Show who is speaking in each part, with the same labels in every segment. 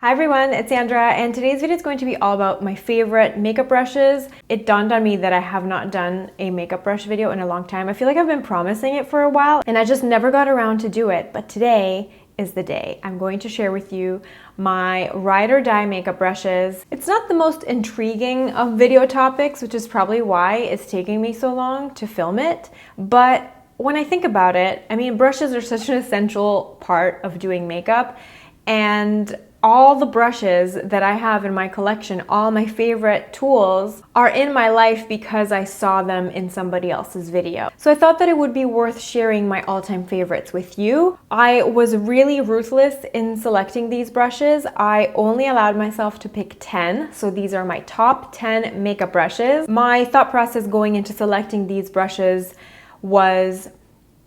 Speaker 1: Hi everyone, it's Sandra, and today's video is going to be all about my favorite makeup brushes. It dawned on me that I have not done a makeup brush video in a long time. I feel like I've been promising it for a while and I just never got around to do it, but today is the day. I'm going to share with you my ride or die makeup brushes. It's not the most intriguing of video topics, which is probably why it's taking me so long to film it, but when I think about it, I mean, brushes are such an essential part of doing makeup, and all the brushes that I have in my collection, all my favorite tools, are in my life because I saw them in somebody else's video. So I thought that it would be worth sharing my all-time favorites with you. I was really ruthless in selecting these brushes. I only allowed myself to pick 10, so these are my top 10 makeup brushes. My thought process going into selecting these brushes was,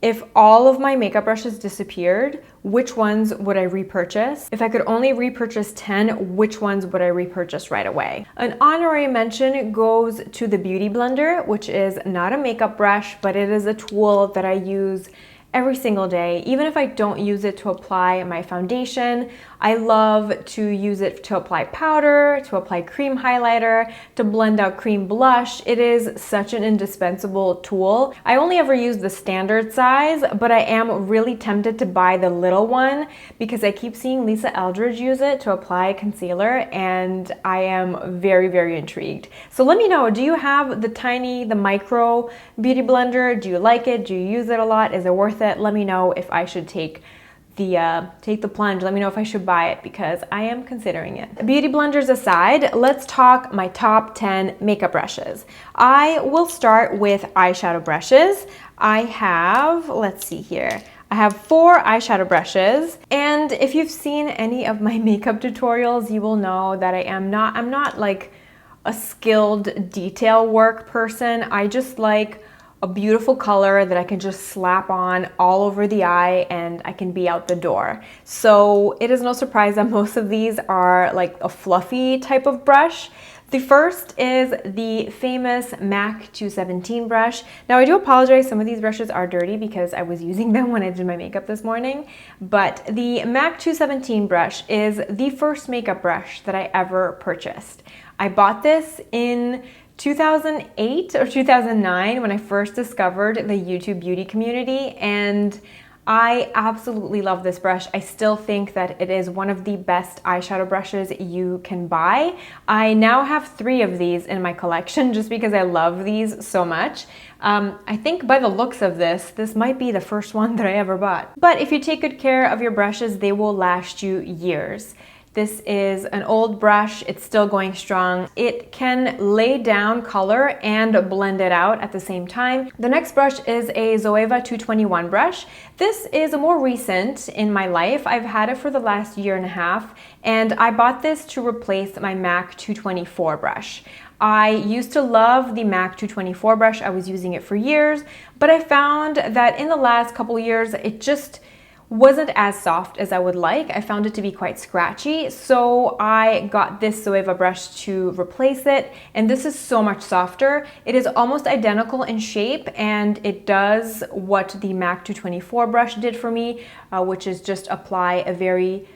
Speaker 1: if all of my makeup brushes disappeared, which ones would I repurchase? If I could only repurchase 10, which ones would I repurchase right away? An honorary mention goes to the Beautyblender, which is not a makeup brush, but it is a tool that I use every single day. Even if I don't use it to apply my foundation, I love to use it to apply powder, to apply cream highlighter, to blend out cream blush. It is such an indispensable tool. I only ever use the standard size, but I am really tempted to buy the little one because I keep seeing Lisa Eldridge use it to apply concealer, and I am very, very intrigued. So let me know, do you have the micro Beauty Blender? Do you like it? Do you use it a lot? Is it worth it? Let me know if I should take the plunge. Let me know if I should buy it because I am considering it. Beauty blenders aside, let's talk my top 10 makeup brushes. I will start with eyeshadow brushes. I have, let's see here, I have 4 eyeshadow brushes, and if you've seen any of my makeup tutorials, you will know that I'm not like a skilled detail work person. I just like a beautiful color that I can just slap on all over the eye and I can be out the door. So it is no surprise that most of these are like a fluffy type of brush. The first is the famous MAC 217 brush. Now I do apologize, some of these brushes are dirty because I was using them when I did my makeup this morning, but the MAC 217 brush is the first makeup brush that I ever purchased. I bought this in 2008 or 2009 when I first discovered the YouTube beauty community, and I absolutely love this brush. I still think that it is one of the best eyeshadow brushes you can buy. I now have 3 of these in my collection just because I love these so much. I think by the looks of this might be the first one that I ever bought. But if you take good care of your brushes, they will last you years. This is an old brush, it's still going strong. It can lay down color and blend it out at the same time. The next brush is a Zoeva 221 brush. This is a more recent in my life. I've had it for the last year and a half, and I bought this to replace my MAC 224 brush. I used to love the MAC 224 brush. I was using it for years, but I found that in the last couple years, it just wasn't as soft as I would like. I found it to be quite scratchy, so I got this Zoeva brush to replace it, and this is so much softer. It is almost identical in shape, and it does what the MAC 224 brush did for me, which is just apply a very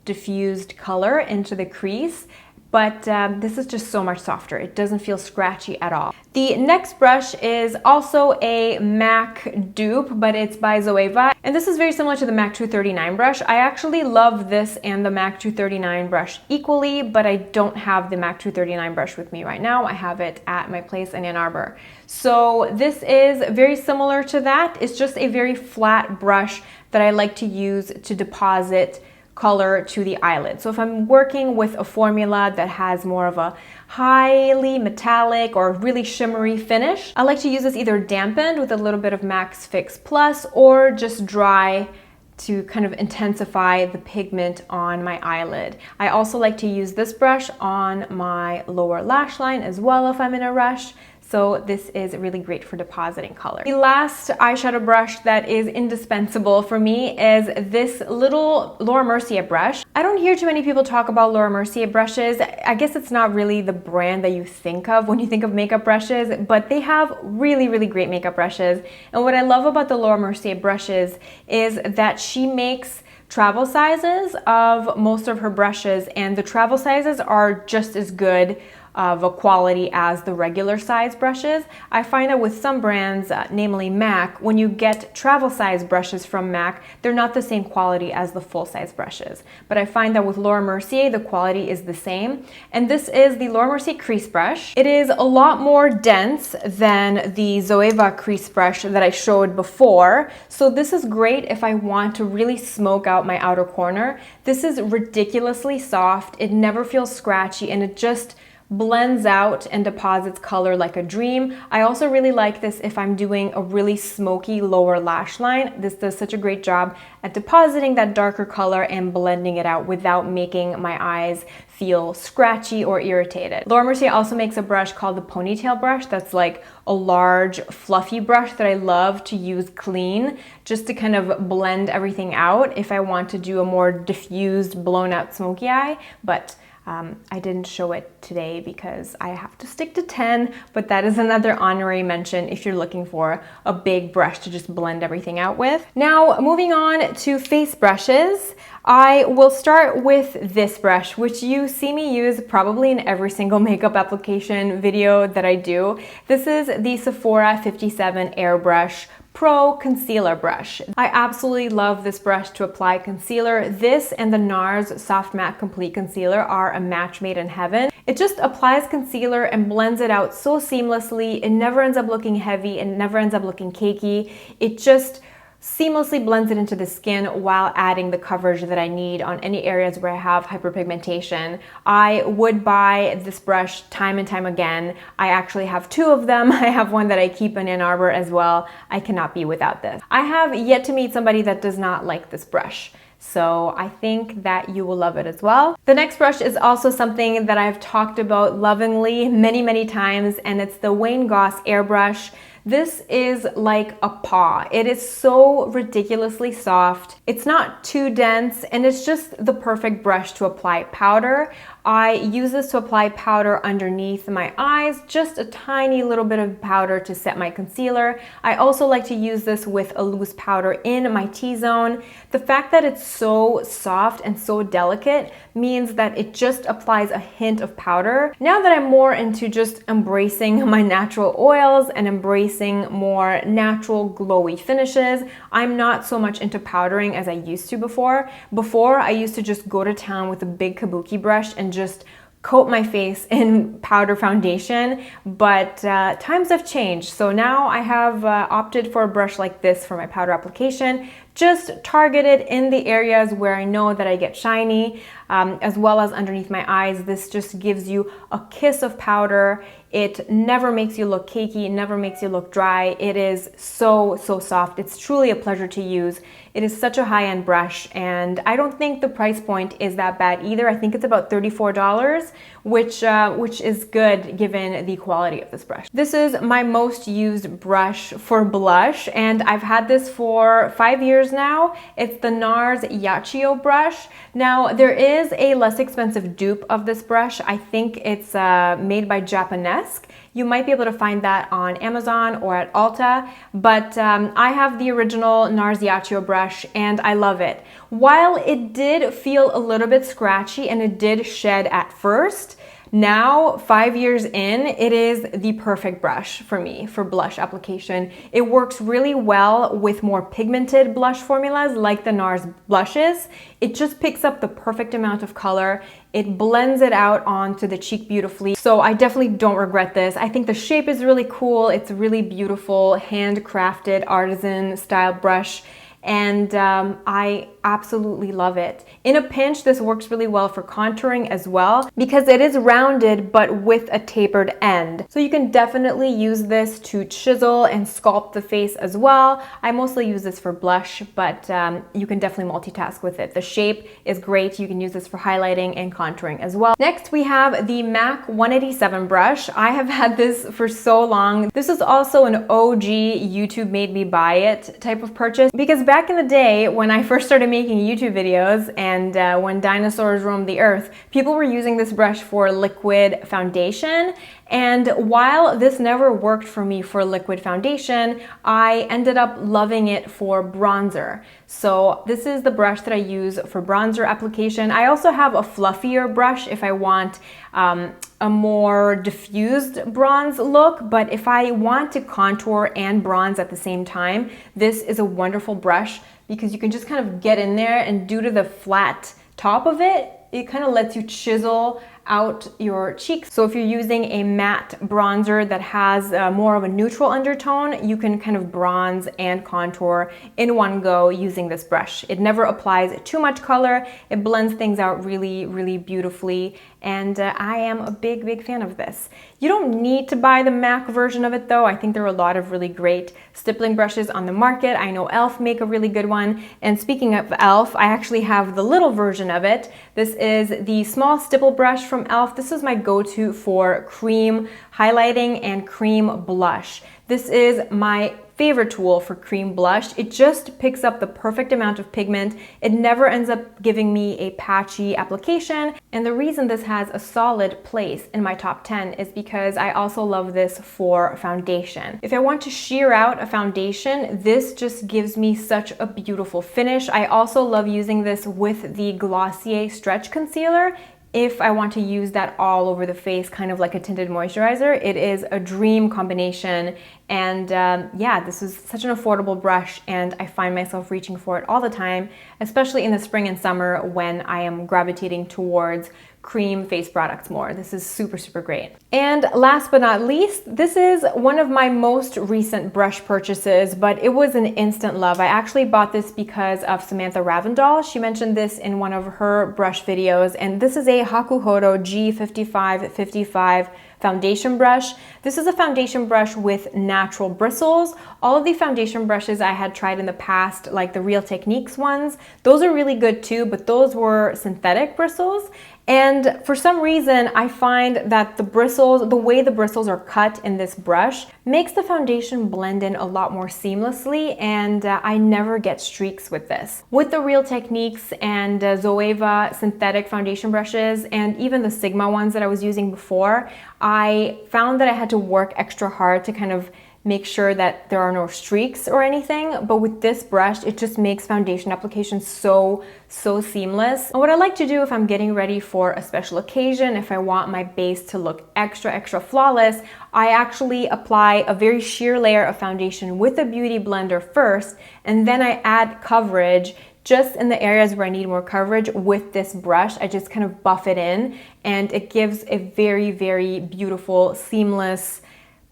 Speaker 1: diffused color into the crease. But this is just so much softer. It doesn't feel scratchy at all. The next brush is also a MAC dupe, but it's by Zoeva. And this is very similar to the MAC 239 brush. I actually love this and the MAC 239 brush equally, but I don't have the MAC 239 brush with me right now. I have it at my place in Ann Arbor. So this is very similar to that. It's just a very flat brush that I like to use to deposit color to the eyelid. So if I'm working with a formula that has more of a highly metallic or really shimmery finish, I like to use this either dampened with a little bit of Max Fix Plus or just dry to kind of intensify the pigment on my eyelid. I also like to use this brush on my lower lash line as well if I'm in a rush. So this is really great for depositing color. The last eyeshadow brush that is indispensable for me is this little Laura Mercier brush. I don't hear too many people talk about Laura Mercier brushes. I guess it's not really the brand that you think of when you think of makeup brushes, but they have really, really great makeup brushes. And what I love about the Laura Mercier brushes is that she makes travel sizes of most of her brushes, and the travel sizes are just as good of a quality as the regular size brushes. I find that with some brands, namely MAC, when you get travel size brushes from MAC, they're not the same quality as the full size brushes. But I find that with Laura Mercier, the quality is the same. And this is the Laura Mercier crease brush. It is a lot more dense than the Zoeva crease brush that I showed before. So this is great if I want to really smoke out my outer corner. This is ridiculously soft. It never feels scratchy, and it just blends out and deposits color like a dream. I also really like this if I'm doing a really smoky lower lash line. This does such a great job at depositing that darker color and blending it out without making my eyes feel scratchy or irritated. Laura Mercier also makes a brush called the Ponytail brush that's like a large fluffy brush that I love to use clean just to kind of blend everything out if I want to do a more diffused blown out smoky eye. But I didn't show it today because I have to stick to 10, but that is another honorary mention if you're looking for a big brush to just blend everything out with. Now, moving on to face brushes, I will start with this brush, which you see me use probably in every single makeup application video that I do. This is the Sephora 57 Airbrush Pro Concealer Brush. I absolutely love this brush to apply concealer. This and the NARS Soft Matte Complete Concealer are a match made in heaven. It just applies concealer and blends it out so seamlessly. It never ends up looking heavy. It never ends up looking cakey. It just seamlessly blends it into the skin while adding the coverage that I need on any areas where I have hyperpigmentation. I would buy this brush time and time again. I actually have two of them. I have one that I keep in Ann Arbor as well. I cannot be without this. I have yet to meet somebody that does not like this brush, so I think that you will love it as well. The next brush is also something that I've talked about lovingly many times, and it's the Wayne Goss Airbrush. This is like a paw. It is so ridiculously soft. It's not too dense, and it's just the perfect brush to apply powder. I use this to apply powder underneath my eyes, just a tiny little bit of powder to set my concealer. I also like to use this with a loose powder in my T-zone. The fact that it's so soft and so delicate means that it just applies a hint of powder. Now that I'm more into just embracing my natural oils and embracing more natural glowy finishes, I'm not so much into powdering as I used to before. Before, I used to just go to town with a big kabuki brush and just coat my face in powder foundation, but times have changed. So now I have opted for a brush like this for my powder application, just targeted in the areas where I know that I get shiny, as well as underneath my eyes. This just gives you a kiss of powder. It never makes you look cakey, it never makes you look dry. It is so soft. It's truly a pleasure to use. It is such a high-end brush, and I don't think the price point is that bad either. I think it's about $34, which is good given the quality of this brush. This is my most used brush for blush, and I've had this for 5 years now. It's the NARS Yachiyo brush. Now, there is a less expensive dupe of this brush. I think it's made by Japonesque. You might be able to find that on Amazon or at Ulta, but I have the original NARS Yachiyo brush and I love it. While it did feel a little bit scratchy and it did shed at first, now, 5 years in, it is the perfect brush for me for blush application. It works really well with more pigmented blush formulas like the NARS blushes. It just picks up the perfect amount of color. It blends it out onto the cheek beautifully. So I definitely don't regret this. I think the shape is really cool. It's a really beautiful, handcrafted, artisan style brush. And I absolutely love it. In a pinch, this works really well for contouring as well because it is rounded but with a tapered end. So you can definitely use this to chisel and sculpt the face as well. I mostly use this for blush, but you can definitely multitask with it. The shape is great. You can use this for highlighting and contouring as well. Next, we have the MAC 187 brush. I have had this for so long. This is also an OG YouTube made me buy it type of purchase because back in the day when I first started making YouTube videos and when dinosaurs roamed the earth, people were using this brush for liquid foundation. And while this never worked for me for liquid foundation, I ended up loving it for bronzer. So this is the brush that I use for bronzer application. I also have a fluffier brush if I want a more diffused bronze look, but if I want to contour and bronze at the same time, this is a wonderful brush because you can just kind of get in there, and due to the flat top of it, it kind of lets you chisel out your cheeks. So if you're using a matte bronzer that has more of a neutral undertone, you can kind of bronze and contour in one go using this brush. It never applies too much color. It blends things out really, really beautifully. And I am a big, big fan of this. You don't need to buy the MAC version of it though. I think there are a lot of really great stippling brushes on the market. I know e.l.f. make a really good one. And speaking of e.l.f., I actually have the little version of it. This is the small stipple brush from e.l.f. This is my go-to for cream highlighting and cream blush. This is my favorite tool for cream blush. It just picks up the perfect amount of pigment. It never ends up giving me a patchy application. And the reason this has a solid place in my top 10 is because I also love this for foundation. If I want to sheer out a foundation, this just gives me such a beautiful finish. I also love using this with the Glossier Stretch Concealer. If I want to use that all over the face, kind of like a tinted moisturizer, it is a dream combination. And yeah, this is such an affordable brush, and I find myself reaching for it all the time, especially in the spring and summer when I am gravitating towards cream face products more. This is super, super great. And last but not least, this is one of my most recent brush purchases, but it was an instant love. I actually bought this because of Samantha Ravndal. She mentioned this in one of her brush videos, and this is a Hakuhodo G5555 foundation brush. This is a foundation brush with natural bristles. All of the foundation brushes I had tried in the past, like the Real Techniques ones, those are really good too, but those were synthetic bristles. And for some reason, I find that the bristles, the way the bristles are cut in this brush, makes the foundation blend in a lot more seamlessly, and I never get streaks with this. With the Real Techniques and Zoeva synthetic foundation brushes, and even the Sigma ones that I was using before, I found that I had to work extra hard to kind of make sure that there are no streaks or anything, but with this brush, it just makes foundation application so seamless. And what I like to do if I'm getting ready for a special occasion, if I want my base to look extra flawless, I actually apply a very sheer layer of foundation with a Beautyblender first, and then I add coverage just in the areas where I need more coverage with this brush. I just kind of buff it in, and it gives a very beautiful, seamless,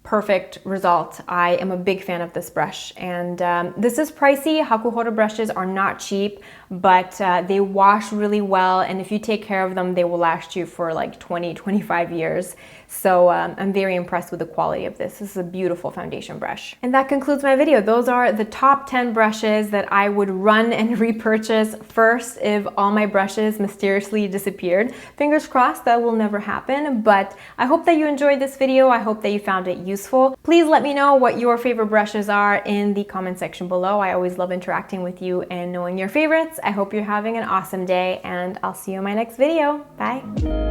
Speaker 1: perfect result. I am a big fan of this brush, and this is pricey. Hakuhodo brushes are not cheap, but they wash really well, and if you take care of them, they will last you for like 20-25 years. So I'm very impressed with the quality of this. This is a beautiful foundation brush. And that concludes my video. Those are the top 10 brushes that I would run and repurchase first if all my brushes mysteriously disappeared. Fingers crossed that will never happen, but I hope that you enjoyed this video. I hope that you found it useful. Please let me know what your favorite brushes are in the comment section below. I always love interacting with you and knowing your favorites. I hope you're having an awesome day, and I'll see you in my next video. Bye.